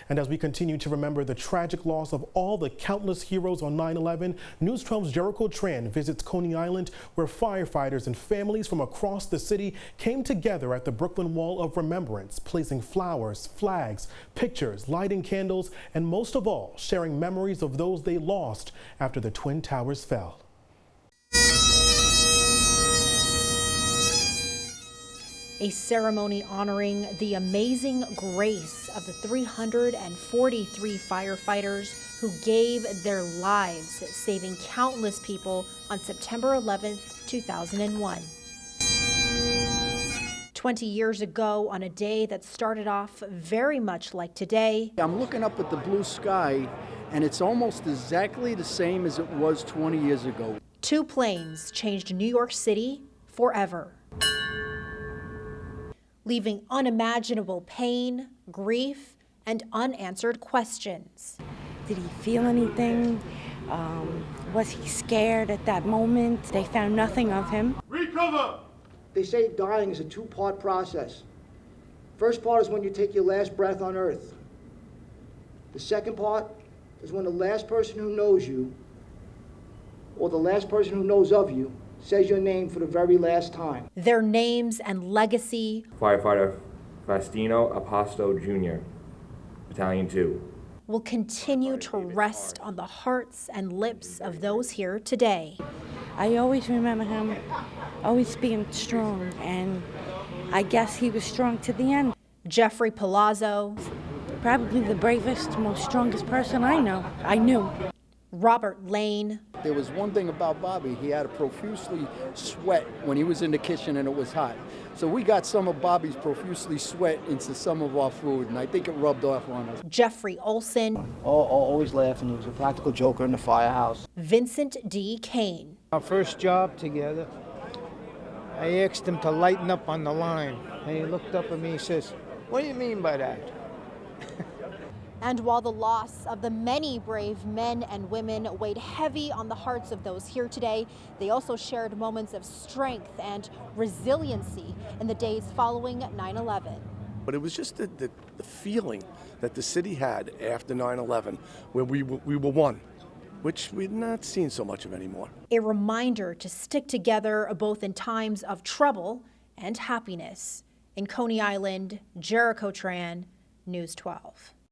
And as we continue to remember the tragic loss of all the countless heroes on 9/11, News 12's Jericho Tran visits Coney Island, where firefighters and families from across the city came together at the Brooklyn Wall of Remembrance, placing flowers, flags, pictures, lighting candles, and most of all, sharing memories of those they lost after the Twin Towers fell. A ceremony honoring the amazing grace of the 343 firefighters who gave their lives saving countless people on September 11th, 2001. 20 years ago, on a day that started off very much like today. I'm looking up at the blue sky, and it's almost exactly the same as it was 20 years ago. Two planes changed New York City forever, leaving unimaginable pain, grief, and unanswered questions. Did he feel anything? Was he scared at that moment? They found nothing of him. Recover! They say dying is a two-part process. First part is when you take your last breath on earth. The second part is when the last person who knows you, or the last person who knows of you, says your name for the very last time. Their names and legacy. Firefighter Faustino Aposto Jr., Battalion 2. Will continue to rest on the hearts and lips of those here today. I always remember him always being strong, and I guess he was strong to the end. Jeffrey Palazzo. Probably the bravest, most strongest person I knew. Robert Lane. There was one thing about Bobby. He had to profusely sweat when he was in the kitchen and it was hot. So we got some of Bobby's profusely sweat into some of our food, and I think it rubbed off on us. Jeffrey Olson. Always laughing. He was a practical joker in the firehouse. Vincent D. Kane. Our first job together, I asked him to lighten up on the line, and he looked up at me and says, "What do you mean by that?" And while the loss of the many brave men and women weighed heavy on the hearts of those here today, they also shared moments of strength and resiliency in the days following 9/11. But it was just the feeling that the city had after 9/11, where we were one, which we've not seen so much of anymore. A reminder to stick together both in times of trouble and happiness. In Coney Island, Jericho Tran, News 12.